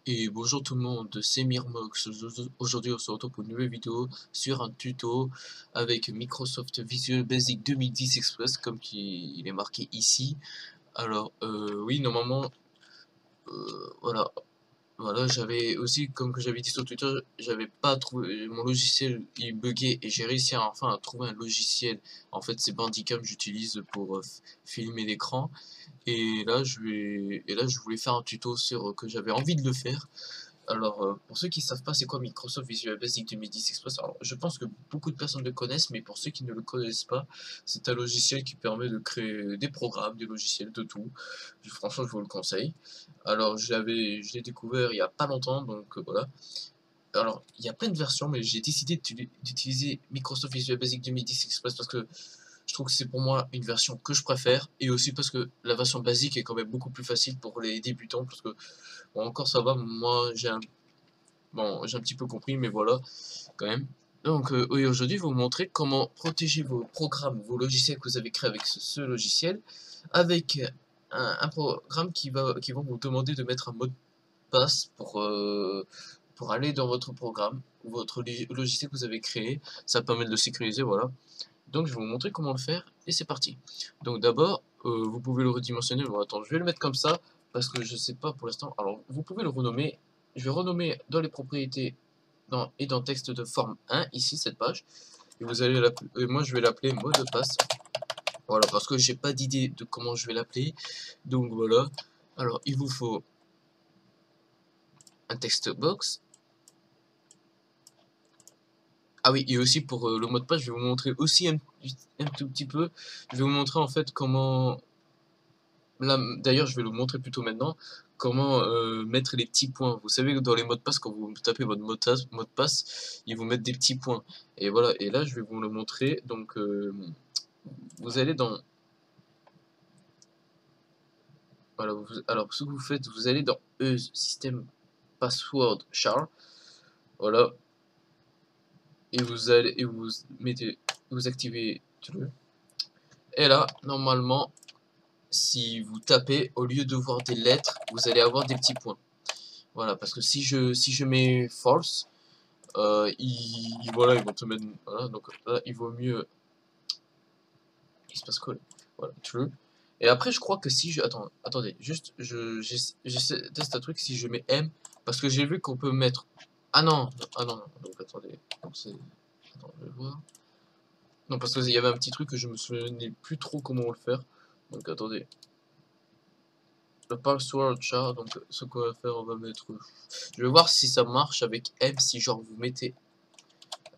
Et bonjour tout le monde, c'est Mirmox. Aujourd'hui on se retrouve pour une nouvelle vidéo sur un tuto avec Microsoft Visual Basic 2010 Express comme il est marqué ici. Alors oui, normalement voilà. Voilà, j'avais aussi, comme que j'avais dit sur Twitter, j'avais pas trouvé, mon logiciel il buguait et j'ai réussi enfin à trouver un logiciel. En fait c'est Bandicam que j'utilise pour filmer l'écran. Et là je voulais faire un tuto sur que j'avais envie de le faire. Alors, pour ceux qui ne savent pas c'est quoi Microsoft Visual Basic 2010 Express, alors je pense que beaucoup de personnes le connaissent, mais pour ceux qui ne le connaissent pas, c'est un logiciel qui permet de créer des programmes, des logiciels, de tout. Franchement, je vous le conseille. Alors, je l'ai découvert il y a pas longtemps, donc voilà. Alors, il y a plein de versions, mais j'ai décidé d'utiliser Microsoft Visual Basic 2010 Express parce que je trouve que c'est pour moi une version que je préfère, et aussi parce que la version basique est quand même beaucoup plus facile pour les débutants, parce que bon, encore ça va, moi j'ai un petit peu compris, mais voilà, quand même. Donc, oui, aujourd'hui, je vais vous montrer comment protéger vos programmes, vos logiciels que vous avez créés avec ce logiciel, avec un programme qui va vous demander de mettre un mot de passe pour aller dans votre programme, ou votre logiciel que vous avez créé. Ça permet de le sécuriser, voilà. Donc, je vais vous montrer comment le faire, et c'est parti. Donc, d'abord, vous pouvez le redimensionner. Bon, attends, je vais le mettre comme ça, parce que je sais pas pour l'instant. Alors, vous pouvez le renommer. Je vais renommer dans les propriétés et dans texte de forme 1, ici, cette page. Et vous allez l'appeler, moi, je vais l'appeler mot de passe. Voilà, parce que j'ai pas d'idée de comment je vais l'appeler. Donc, voilà. Alors, il vous faut un text box. Ah oui, et aussi pour le mot de passe, je vais vous montrer aussi un tout petit peu. Je vais vous montrer en fait comment. Là, d'ailleurs, je vais le montrer plutôt maintenant. Comment mettre les petits points. Vous savez que dans les mots de passe, quand vous tapez votre mot de passe, ils vous mettent des petits points. Et voilà, et là, je vais vous le montrer. Donc, vous allez dans. Voilà, alors, ce que vous faites, vous allez dans System Password Char. Voilà. Et vous allez. Et vous mettez. Vous activez. Et là, normalement, si vous tapez, au lieu de voir des lettres, vous allez avoir des petits points. Voilà, parce que si je mets false, voilà, ils vont te mettre. Voilà, donc là, il vaut mieux. Il se passe quoi là? Voilà, true. Et après, je crois que si je. Attendez, juste, j'essaie teste un truc si je mets M, parce que j'ai vu qu'on peut mettre. Ah non, non, donc attendez. Donc c'est. Attends, je vais voir. Non, parce qu'il y avait un petit truc que je me souvenais plus trop comment le faire. Donc attendez. Le password char, donc ce qu'on va faire, on va mettre. Je vais voir si ça marche avec M, si genre vous mettez.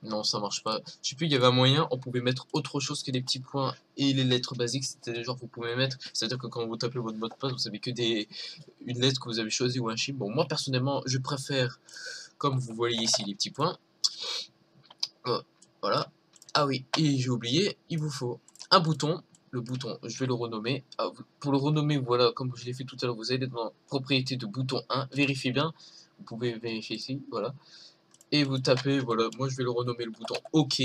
Non, ça marche pas. Je sais plus, il y avait un moyen, on pouvait mettre autre chose que des petits points et les lettres basiques. C'était genre, vous pouvez mettre. C'est-à-dire que quand vous tapez votre mot de passe, vous avez que une lettre que vous avez choisie ou un chiffre. Bon, moi personnellement, je préfère, comme vous voyez ici, les petits points. Voilà. Ah oui, et j'ai oublié, il vous faut un bouton. Le bouton, je vais le renommer. Ah, pour le renommer, voilà, comme je l'ai fait tout à l'heure, vous allez dans propriété de bouton 1. Vérifiez bien. Vous pouvez vérifier ici, voilà. Et vous tapez, voilà, moi je vais le renommer le bouton OK,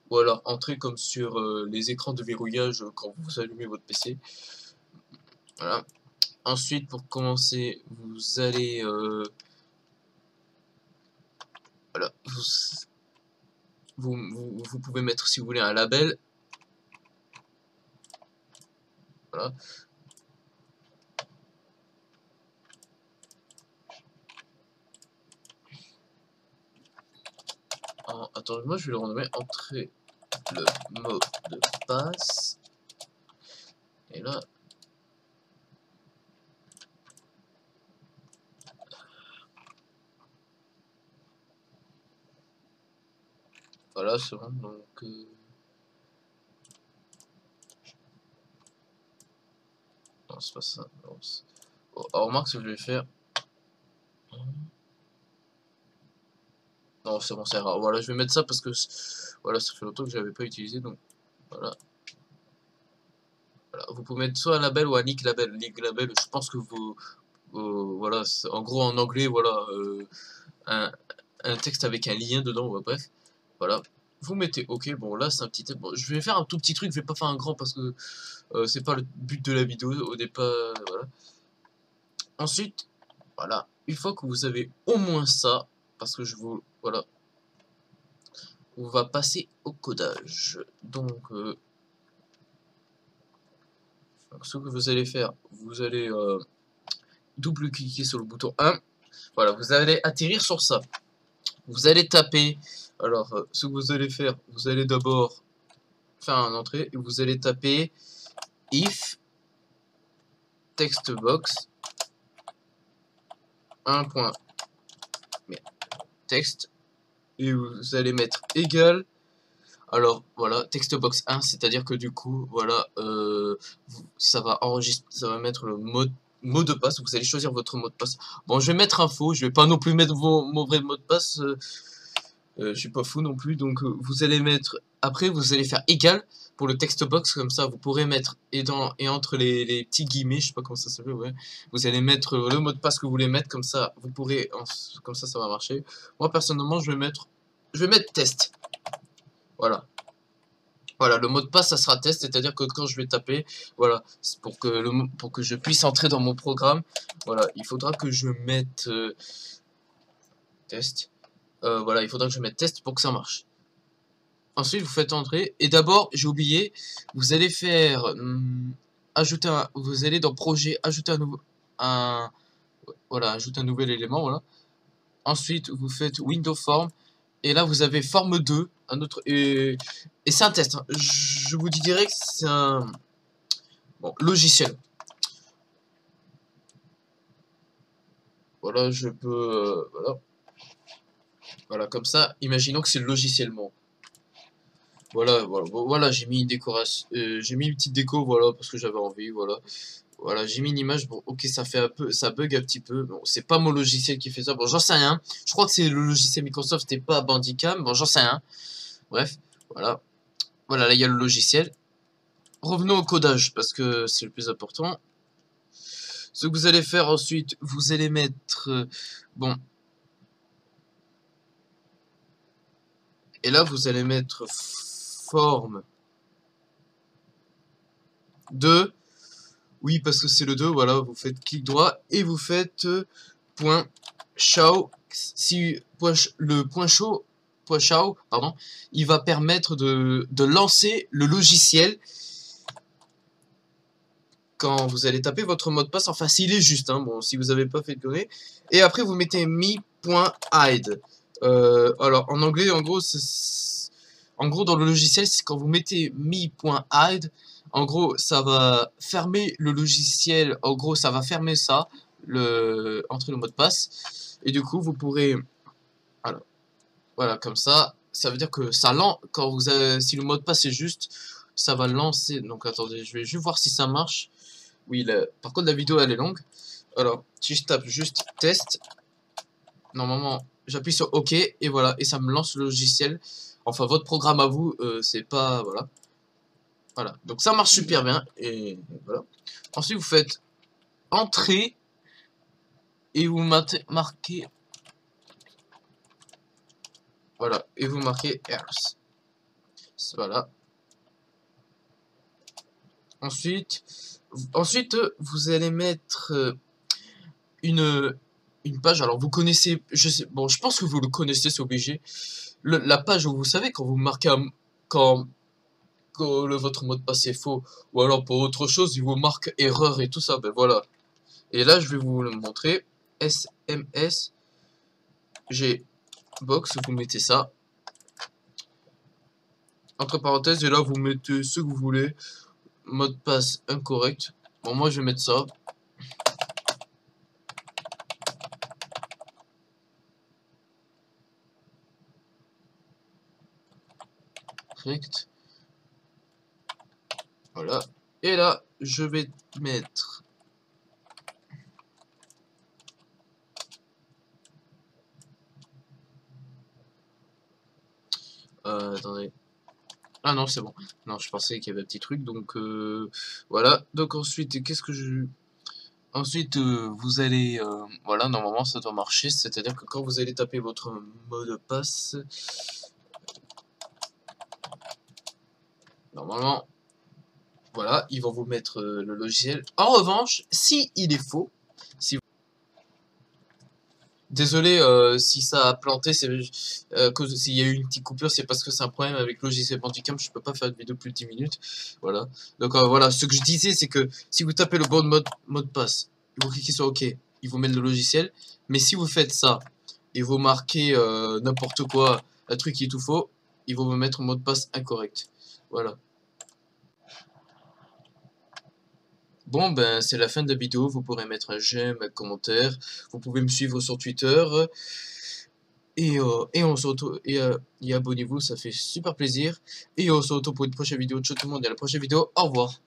ou alors entrer comme sur les écrans de verrouillage quand vous allumez votre PC. Voilà. Ensuite, pour commencer, vous allez, voilà, vous pouvez mettre si vous voulez un label. Voilà. Attends, moi je vais le renommer entrer le mot de passe. Et là, voilà, c'est bon. Donc, non, c'est pas ça. Non, oh, alors, remarque ce que je vais faire. Non, c'est bon, c'est rare. Voilà, je vais mettre ça parce que voilà, ça fait longtemps que je l'avais pas utilisé, donc voilà. Voilà. Vous pouvez mettre soit un label ou un link label. Link label, je pense que voilà, en gros en anglais, voilà, un, un texte avec un lien dedans, ouais, bref, voilà. Vous mettez OK, bon là c'est un petit... Bon, je vais faire un tout petit truc, je vais pas faire un grand parce que c'est pas le but de la vidéo au départ, voilà. Ensuite, Voilà, une fois que vous avez au moins ça, parce que je vous... Voilà, on va passer au codage. Donc, ce que vous allez faire, vous allez double-cliquer sur le bouton 1. Voilà, vous allez atterrir sur ça. Vous allez taper. Alors, ce que vous allez faire, vous allez d'abord faire un entrée et vous allez taper if textbox 1.texte et vous allez mettre égal. Alors voilà, textbox 1, c'est-à-dire que du coup, voilà, ça va enregistrer, ça va mettre le mot de passe. Vous allez choisir votre mot de passe. Bon, je vais mettre un faux, je vais pas non plus mettre mon vrai mot de passe. Je suis pas fou non plus, donc vous allez mettre. Après, vous allez faire égal pour le textbox, comme ça vous pourrez mettre et entre les petits guillemets, je sais pas comment ça s'appelle, ouais. Vous allez mettre le mot de passe que vous voulez mettre, comme ça vous pourrez, comme ça va marcher. Moi personnellement, je vais mettre test. Voilà. Voilà, le mot de passe, ça sera test, c'est-à-dire que quand je vais taper, voilà, pour que je puisse entrer dans mon programme, voilà, il faudra que je mette test. Voilà, il faudra que je mette test pour que ça marche. Ensuite, vous faites entrer, et d'abord, j'ai oublié, vous allez faire vous allez dans projet, ajouter un nouveau, voilà, ajouter un nouvel élément, voilà. Ensuite, vous faites window form. Et là, vous avez forme 2, un autre, et c'est un test. Hein. Je vous dis direct, c'est un logiciel. Voilà, je peux, voilà, comme ça. Imaginons que c'est le logiciel bon. Voilà, j'ai mis une décoration, j'ai mis une petite déco, voilà, parce que j'avais envie, voilà. Voilà, j'ai mis une image, bon, ok, ça fait un peu, ça bug un petit peu, bon, c'est pas mon logiciel qui fait ça, bon, j'en sais rien, je crois que c'est le logiciel Microsoft, c'était pas Bandicam, bon, j'en sais rien, bref, voilà, voilà, là, il y a le logiciel, revenons au codage, parce que c'est le plus important, ce que vous allez faire ensuite, vous allez mettre, bon, et là, vous allez mettre forme 2, oui, parce que c'est le 2, voilà, vous faites clic droit et vous faites point show. Si le point show, pardon, il va permettre de lancer le logiciel quand vous allez taper votre mot de passe. Enfin, s'il est juste, hein, bon, si vous n'avez pas fait de conneries. Et après, vous mettez me.hide. Alors, en anglais, en gros, dans le logiciel, c'est quand vous mettez me.hide. En gros, ça va fermer le logiciel. En gros, ça va fermer ça, entre le mot de passe. Et du coup, vous pourrez... Voilà, comme ça. Ça veut dire que ça lance... Quand vous avez, si le mot de passe est juste, ça va lancer... Donc, attendez, je vais juste voir si ça marche. Oui, par contre, la vidéo, elle est longue. Alors, si je tape juste test, normalement, j'appuie sur OK. Et voilà, et ça me lance le logiciel. Enfin, votre programme à vous, c'est pas... Voilà. Voilà, donc ça marche super bien, et voilà. Ensuite, vous faites entrée, et vous marquez, voilà, et vous marquez else. Voilà. Ensuite, vous allez mettre une page, alors vous connaissez, je pense que vous le connaissez, c'est obligé. La page où vous savez, quand vous marquez quand votre mot de passe est faux, ou alors pour autre chose, il vous marque erreur et tout ça, ben voilà. Et là, je vais vous le montrer. SMS Gbox, vous mettez ça. Entre parenthèses, et là, vous mettez ce que vous voulez. Mot de passe incorrect. Bon, moi, je vais mettre ça. Correct. Voilà. Et là, je vais mettre... attendez. Ah non, c'est bon. Non, je pensais qu'il y avait un petit truc. Donc, voilà. Donc, ensuite, qu'est-ce que je... Ensuite, vous allez... voilà, normalement, ça doit marcher. C'est-à-dire que quand vous allez taper votre mot de passe... Normalement, voilà, ils vont vous mettre le logiciel. En revanche, si il est faux, Désolé si ça a planté, c'est s'il y a eu une petite coupure, c'est parce que c'est un problème avec le logiciel Bandicam, je peux pas faire une vidéo plus de 10 minutes. Voilà. Donc voilà, ce que je disais, c'est que si vous tapez le bon mot de passe, vous cliquez sur OK, il vous met le logiciel. Mais si vous faites ça et vous marquez n'importe quoi, un truc qui est tout faux, il va vous mettre un mot de passe incorrect. Voilà. Bon, ben, c'est la fin de la vidéo. Vous pourrez mettre un j'aime, un commentaire. Vous pouvez me suivre sur Twitter. Et on se retrouve. Et abonnez-vous, ça fait super plaisir. Et on se retrouve pour une prochaine vidéo. Ciao tout le monde, et à la prochaine vidéo. Au revoir.